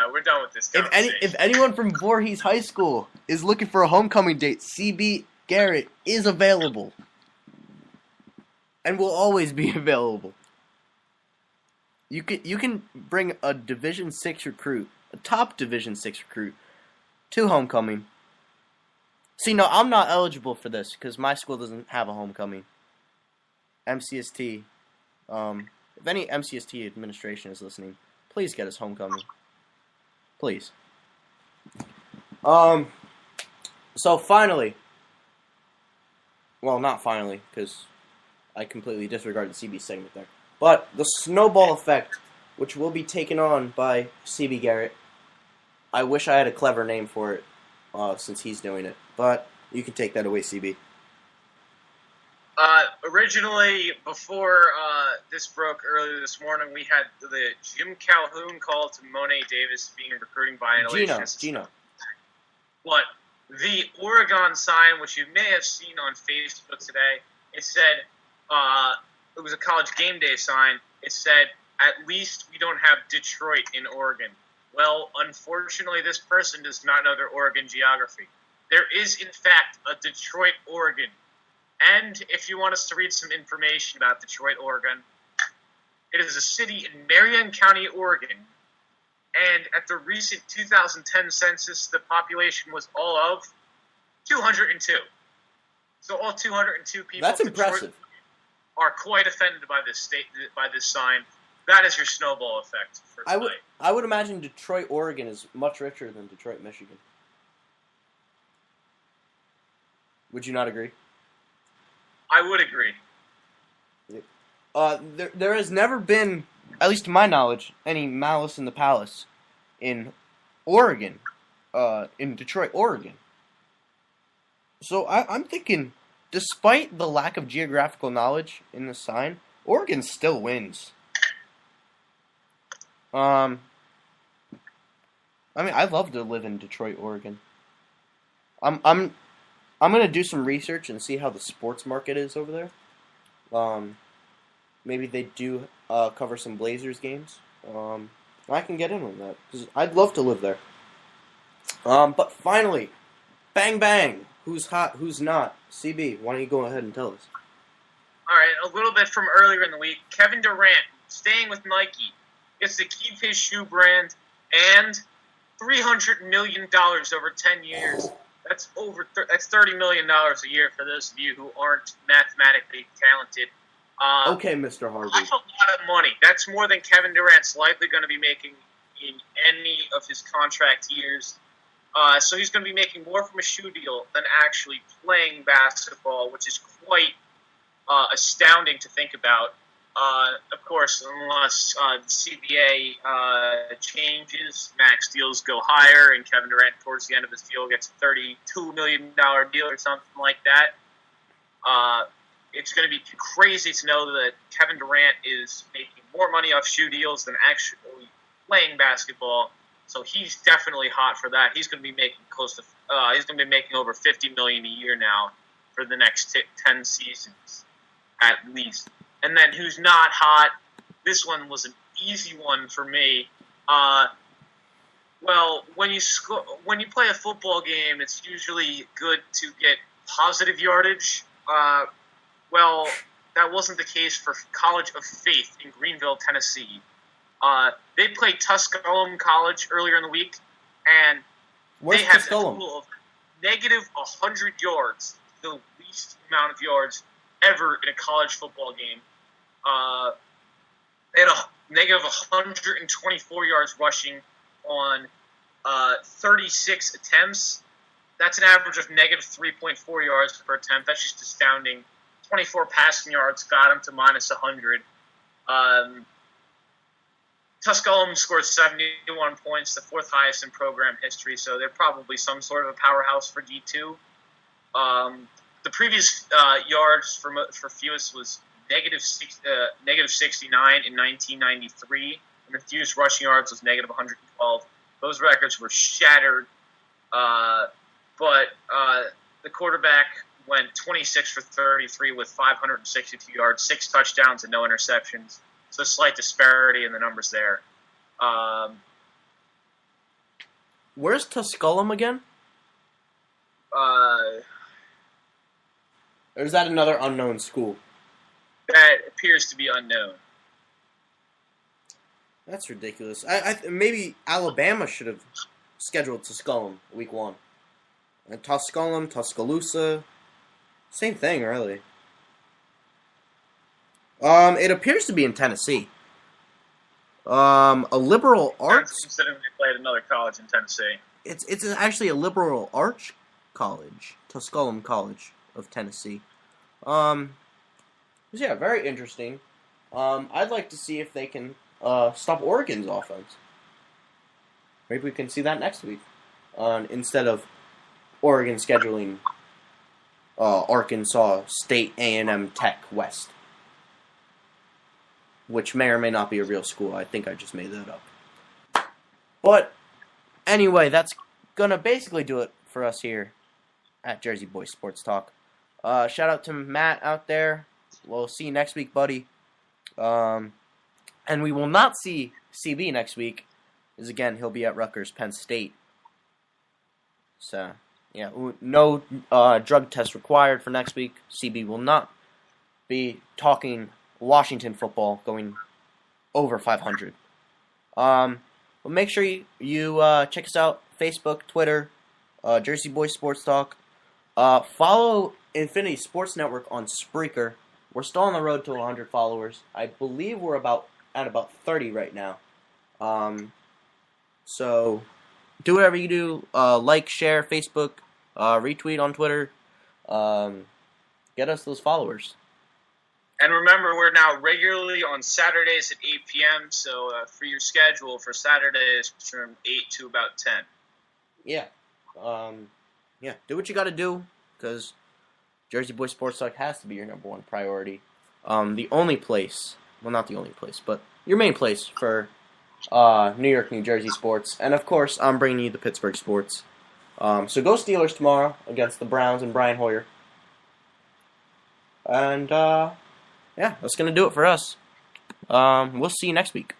about it. We're done with this If conversation. anyone from Voorhees High School is looking for a homecoming date, CB Garrett is available. And will always be available. You can bring a Division 6 recruit, a top Division 6 recruit, to homecoming. See, no, I'm not eligible for this because my school doesn't have a homecoming. MCST, if any MCST administration is listening, please get us homecoming. Please. So finally, well, not finally, because I completely disregarded CB segment there. But the snowball effect, which will be taken on by CB Garrett. I wish I had a clever name for it, since he's doing it. But you can take that away, CB. Originally, before this broke earlier this morning, we had the Jim Calhoun call to Monet Davis being a recruiting violation. Gino. But the Oregon sign, which you may have seen on Facebook today, it said, it was a college game day sign. It said, at least we don't have Detroit in Oregon. Well, unfortunately, this person does not know their Oregon geography. There is, in fact, a Detroit, Oregon. And if you want us to read some information about Detroit, Oregon, it is a city in Marion County, Oregon. And at the recent 2010 census, the population was all of 202. So all 202 people. That's impressive. Are quite offended by this sign. That is your snowball effect for tonight. I would imagine Detroit, Oregon is much richer than Detroit, Michigan. Would you not agree? I would agree. There has never been, at least to my knowledge, any malice in the palace in Oregon, in Detroit, Oregon. So I'm thinking, despite the lack of geographical knowledge in the sign, Oregon still wins. I mean, I'd love to live in Detroit, Oregon. I'm gonna do some research and see how the sports market is over there. Maybe they do cover some Blazers games. I can get in on that because I'd love to live there. But finally, bang bang. Who's hot? Who's not? CB, why don't you go ahead and tell us? All right, a little bit from earlier in the week. Kevin Durant, staying with Nike, gets to keep his shoe brand and $300 million over 10 years. That's $30 million a year for those of you who aren't mathematically talented. Okay, Mr. Harvey. That's a lot of money. That's more than Kevin Durant's likely going to be making in any of his contract years. So he's going to be making more from a shoe deal than actually playing basketball, which is quite astounding to think about. Of course, unless the CBA changes, max deals go higher, and Kevin Durant, towards the end of his deal, gets a $32 million deal or something like that. It's going to be crazy to know that Kevin Durant is making more money off shoe deals than actually playing basketball. So he's definitely hot for that. He's going to be making he's going to be making over $50 million a year now for the next 10 seasons, at least. And then who's not hot? This one was an easy one for me. Well, when you play a football game, it's usually good to get positive yardage. Well, that wasn't the case for College of Faith in Greenville, Tennessee. They played Tusculum College earlier in the week, and they had a total of negative 100 yards, the least amount of yards ever in a college football game. They had a negative 124 yards rushing on 36 attempts. That's an average of negative 3.4 yards per attempt. That's just astounding. 24 passing yards got him to minus 100. Tusculum scored 71 points, the fourth highest in program history, so they're probably some sort of a powerhouse for D2. The previous yards for fewest was negative 69 in 1993, and the fewest rushing yards was negative 112. Those records were shattered, but the quarterback went 26 for 33 with 562 yards, 6 touchdowns, and no interceptions. So slight disparity in the numbers there. Where's Tusculum again? Or is that another unknown school? That appears to be unknown. That's ridiculous. Maybe Alabama should have scheduled Tusculum week 1. And Tusculum, Tuscaloosa, same thing, really. It appears to be in Tennessee. A liberal arts. Considering they played another college in Tennessee. It's actually a liberal arts college, Tusculum College of Tennessee. Yeah, very interesting. I'd like to see if they can stop Oregon's offense. Maybe we can see that next week, instead of Oregon scheduling Arkansas State A&M Tech West, which may or may not be a real school. I think I just made that up. But anyway, that's gonna basically do it for us here at Jersey Boys Sports Talk. Shout out to Matt out there. We'll see you next week, buddy. And we will not see CB next week, because again, he'll be at Rutgers, Penn State. So, yeah, no drug test required for next week. CB will not be talking Washington football going over 500. But make sure you check us out, Facebook, Twitter, Jersey Boys Sports Talk. Follow Infinity Sports Network on Spreaker. We're still on the road to 100 followers. I believe we're at about 30 right now. So do whatever you do. Like, share, Facebook, retweet on Twitter. Get us those followers. And remember, we're now regularly on Saturdays at 8 p.m., so for your schedule for Saturdays from 8 to about 10. Yeah. Yeah, do what you got to do, because Jersey Boys Sports Talk has to be your number one priority. The only place, well, not the only place, but your main place for New York, New Jersey sports. And, of course, I'm bringing you the Pittsburgh sports. So go Steelers tomorrow against the Browns and Brian Hoyer. And, yeah, that's going to do it for us. We'll see you next week.